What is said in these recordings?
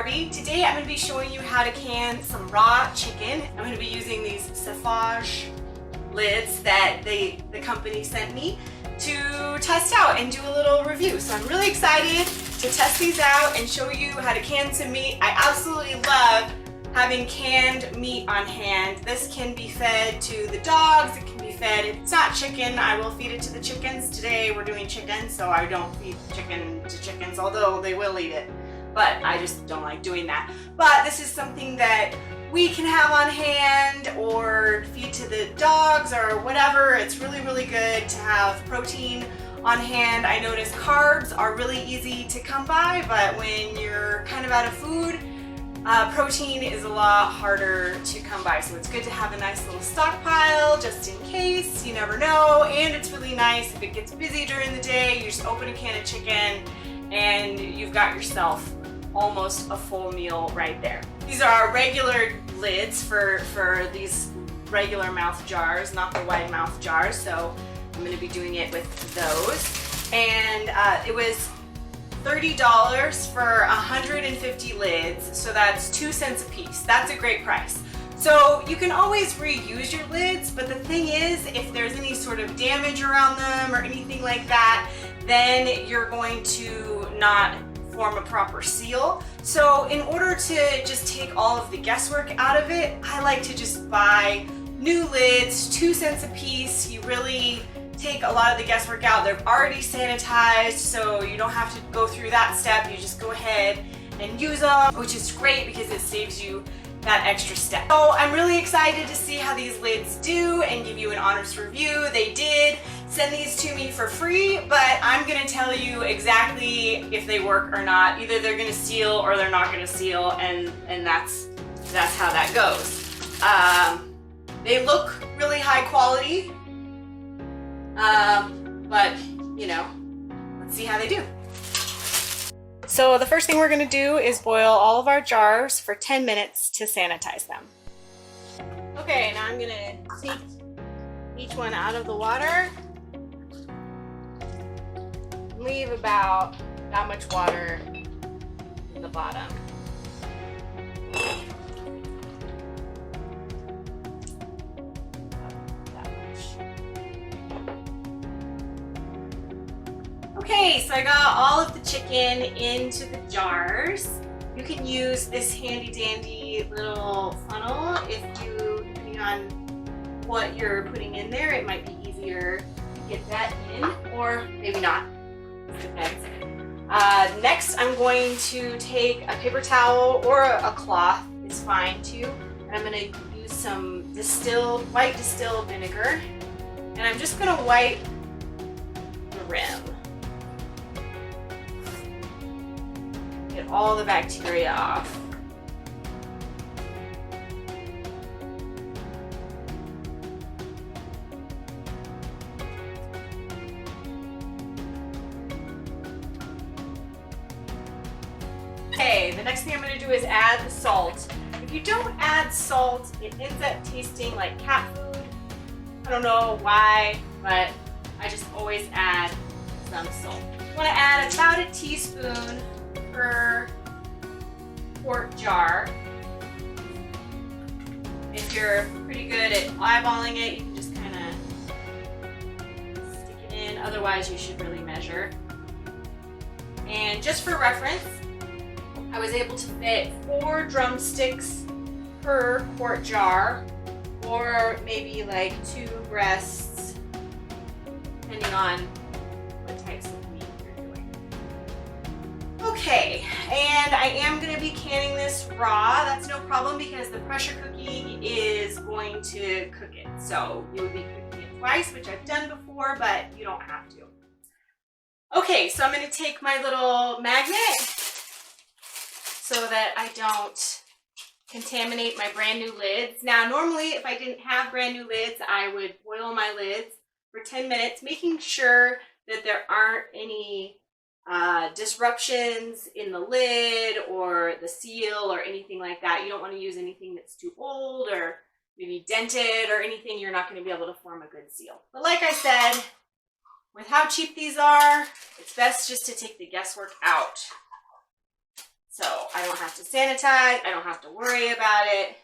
Barbie. Today I'm going to be showing you how to can some raw chicken. I'm going to be using these Sterilize lids that the company sent me to test out and do a little review. So I'm really excited to test these out and show you how to can some meat. I absolutely love having canned meat on hand. This can be fed to the dogs, it can be fed, if it's not chicken, I will feed it to the chickens. Today we're doing chicken, so I don't feed chicken to chickens, although they will eat it. But I just don't like doing that. But this is something that we can have on hand or feed to the dogs or whatever. It's really, really good to have protein on hand. I notice carbs are really easy to come by, but when you're kind of out of food, protein is a lot harder to come by. So it's good to have a nice little stockpile just in case, you never know. And it's really nice if it gets busy during the day, you just open a can of chicken and you've got yourself almost a full meal right there. These are our regular lids for these regular mouth jars, not the wide mouth jars. So I'm going to be doing it with those. And it was $30 for 150 lids, so that's 2 cents a piece. That's a great price. So you can always reuse your lids, but the thing is, if there's any sort of damage around them or anything like that, then you're going to not form a proper seal. So in order to just take all of the guesswork out of it, I like to just buy new lids, 2 cents a piece. You really take a lot of the guesswork out. They're already sanitized, so you don't have to go through that step. You just go ahead and use them, which is great because it saves you that extra step. So I'm really excited to see how these lids do and give you an honest review. They did send these to me for free, but I'm gonna tell you exactly if they work or not. Either they're gonna seal or they're not gonna seal, and that's how that goes. They look really high quality, but you know, let's see how they do. So the first thing we're going to do is boil all of our jars for 10 minutes to sanitize them. Okay, now I'm going to take each one out of the water. Leave about that much water in the bottom. Okay, so I got all of the chicken into the jars. You can use this handy dandy little funnel if you, depending on what you're putting in there, it might be easier to get that in, or maybe not. It depends. Next, I'm going to take a paper towel or a cloth, it's fine too, and I'm going to use some white distilled vinegar, and I'm just going to wipe the rim. Get all the bacteria off. Okay, the next thing I'm going to do is add the salt. If you don't add salt, it ends up tasting like cat food. I don't know why, but I just always add some salt. You want to add about a teaspoon per quart jar. If you're pretty good at eyeballing it, you can just kind of stick it in. Otherwise, you should really measure. And just for reference, I was able to fit 4 drumsticks per quart jar, or maybe like 2 breasts, depending on what types of meat you're doing. Okay, and I am going to be canning this raw. That's no problem because the pressure cooking is going to cook it. So you would be cooking it twice, which I've done before, but you don't have to. Okay, so I'm going to take my little magnet so that I don't contaminate my brand new lids. Now, normally if I didn't have brand new lids, I would boil my lids for 10 minutes, making sure that there aren't any disruptions in the lid or the seal or anything like that. You don't want to use anything that's too old or maybe dented or anything. You're not going to be able to form a good seal. But like I said, with how cheap these are, it's best just to take the guesswork out. So I don't have to sanitize, I don't have to worry about it.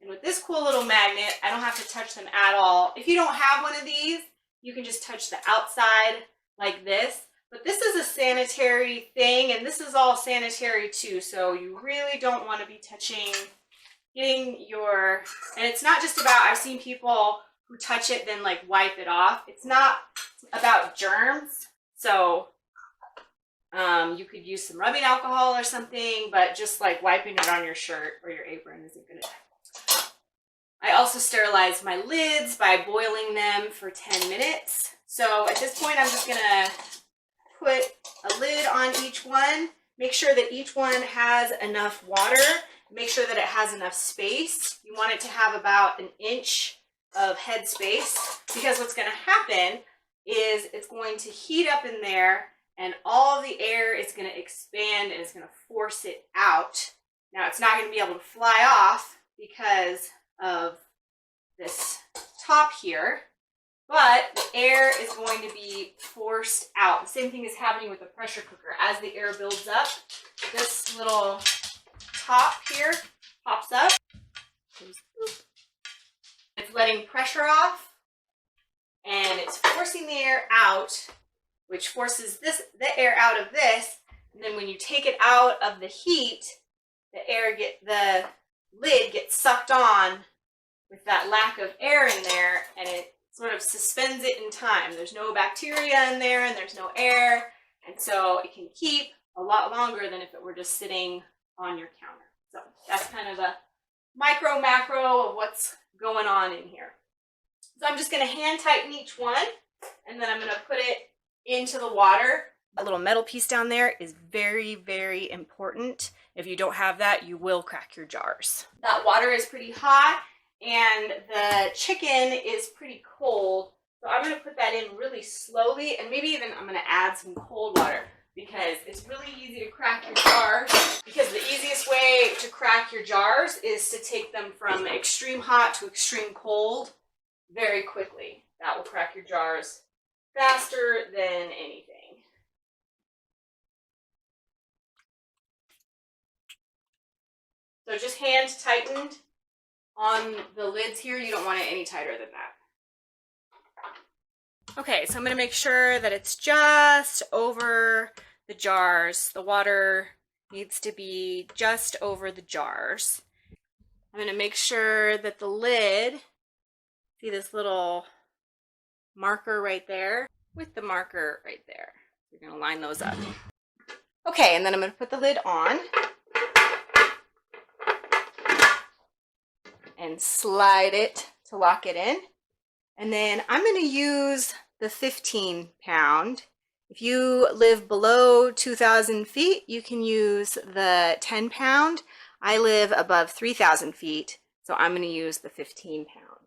And with this cool little magnet, I don't have to touch them at all. If you don't have one of these, you can just touch the outside like this. But this is a sanitary thing, and this is all sanitary too. So you really don't want to be touching, getting your, and it's not just about, I've seen people who touch it then like wipe it off. It's not about germs. So you could use some rubbing alcohol or something, but just like wiping it on your shirt or your apron isn't gonna. I also sterilize my lids by boiling them for 10 minutes. So at this point, I'm just gonna put a lid on each one. Make sure that each one has enough water. Make sure that it has enough space. You want it to have about 1 inch of head space, because what's gonna happen is it's going to heat up in there and all of the air is gonna expand and it's gonna force it out. Now it's not gonna be able to fly off because of this top here, but the air is going to be forced out. The same thing is happening with the pressure cooker. As the air builds up, this little top here pops up. It's letting pressure off and it's forcing the air out, which forces the air out of this. And then when you take it out of the heat, the lid gets sucked on with that lack of air in there, and it sort of suspends it in time. There's no bacteria in there and there's no air, and so it can keep a lot longer than if it were just sitting on your counter. So that's kind of a micro macro of what's going on in here. So I'm just going to hand tighten each one, and then I'm going to put it into the water. A little metal piece down there is very, very important. If you don't have that, you will crack your jars. That water is pretty hot and the chicken is pretty cold. So I'm going to put that in really slowly, and maybe even I'm going to add some cold water, because it's really easy to crack your jars. Because the easiest way to crack your jars is to take them from extreme hot to extreme cold very quickly. That will crack your jars faster than anything. So just hand tightened on the lids here. You don't want it any tighter than that. Okay, so I'm going to make sure that it's just over the jars. The water needs to be just over the jars. I'm going to make sure that the lid, see this little marker right there, with the marker right there. You're going to line those up. Okay, and then I'm going to put the lid on and slide it to lock it in. And then I'm going to use the 15 pound. If you live below 2,000 feet, you can use the 10 pound. I live above 3,000 feet, so I'm going to use the 15 pound.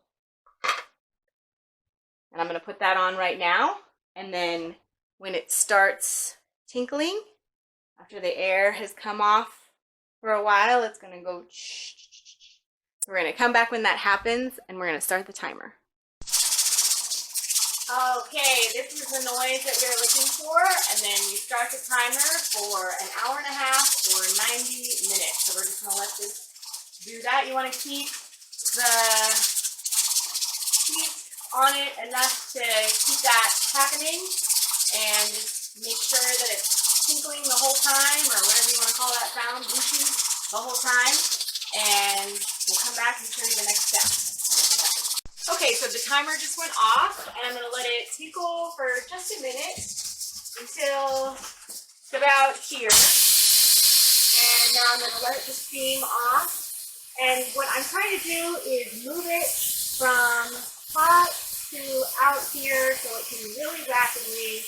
And I'm going to put that on right now. And then when it starts tinkling, after the air has come off for a while, it's going to go. We're going to come back when that happens, and we're going to start the timer. Okay, this is the noise that we were looking for, and then you start the timer for 1.5 hours or 90 minutes. So we're just going to let this do that. You want to keep the heat on it enough to keep that happening, and just make sure that it's tinkling the whole time, or whatever you want to call that sound, whooshing the whole time, and we'll come back and show you the next step. Okay, so the timer just went off, and I'm going to let it tinkle for just a minute until it's about here. And now I'm going to let it just steam off. And what I'm trying to do is move it from hot to out here so it can really rapidly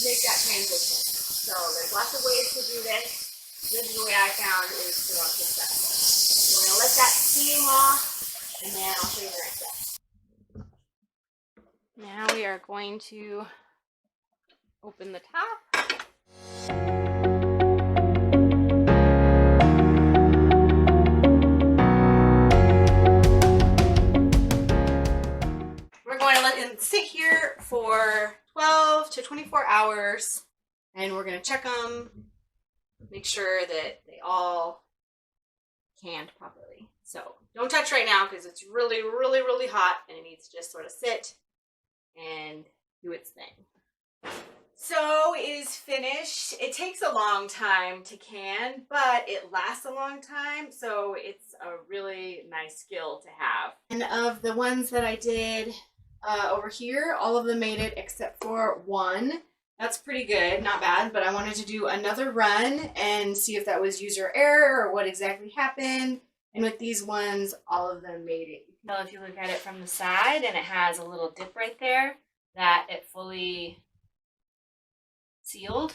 make that transition. So there's lots of ways to do this. This is the way I found is the most successful. We're going to let that steam off, and then I'll show you the next step. Now we are going to open the top. We're going to let it sit here for 12 to 24 hours, and we're gonna check them, make sure that they all canned properly. So don't touch right now because it's really, really, really hot and it needs to just sort of sit and do its thing. So it is finished. It takes a long time to can, but it lasts a long time, so it's a really nice skill to have. And of the ones that I did over here, all of them made it except for one. That's pretty good, not bad, but I wanted to do another run and see if that was user error or what exactly happened. And with these ones, all of them made it. Well, if you look at it from the side and it has a little dip right there, that it fully sealed.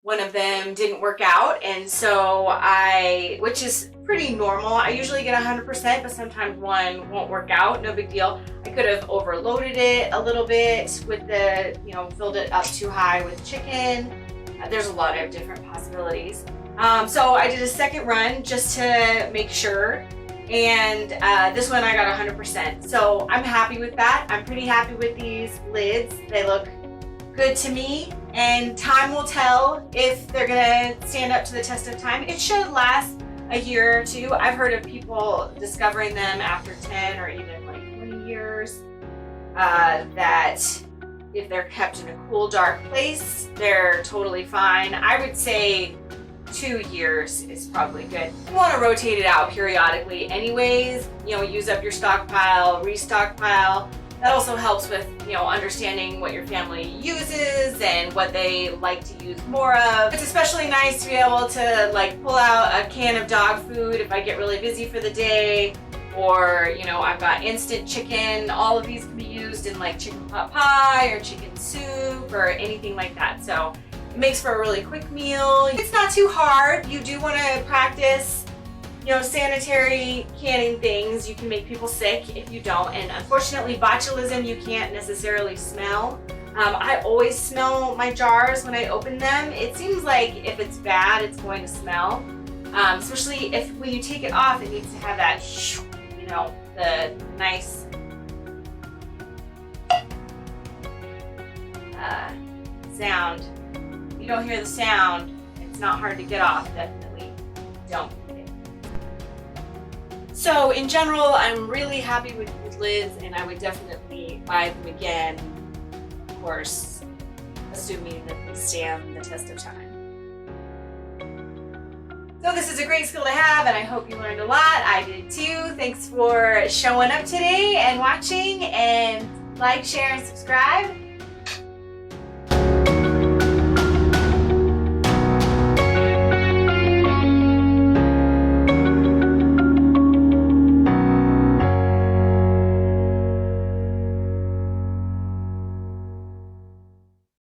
One of them didn't work out, and so which is pretty normal. I usually get 100%, but sometimes one won't work out. No big deal. I could have overloaded it a little bit with the, filled it up too high with chicken. There's a lot of different possibilities. So I did a second run just to make sure, and this one I got 100%. So I'm happy with that. I'm pretty happy with these lids. They look good to me, and time will tell if they're gonna stand up to the test of time. It should last a year or two. I've heard of people discovering them after 10 or even like 20 years, that if they're kept in a cool, dark place, they're totally fine. I would say 2 years is probably good. You want to rotate it out periodically anyways, use up your stockpile, restockpile. That also helps with, understanding what your family uses and what they like to use more of. It's especially nice to be able to pull out a can of dog food if I get really busy for the day, or, I've got instant chicken. All of these can be used in chicken pot pie or chicken soup or anything like that. So it makes for a really quick meal. It's not too hard. You do want to practice sanitary canning things. You can make people sick if you don't, and unfortunately botulism you can't necessarily smell. I always smell my jars when I open them. It seems like if it's bad, it's going to smell, especially when you take it off, it needs to have that, the nice sound. If you don't hear the sound, it's not hard to get off. Definitely don't. So in general, I'm really happy with these lids, and I would definitely buy them again, of course, assuming that they stand the test of time. So this is a great skill to have, and I hope you learned a lot. I did too. Thanks for showing up today and watching, and like, share, and subscribe.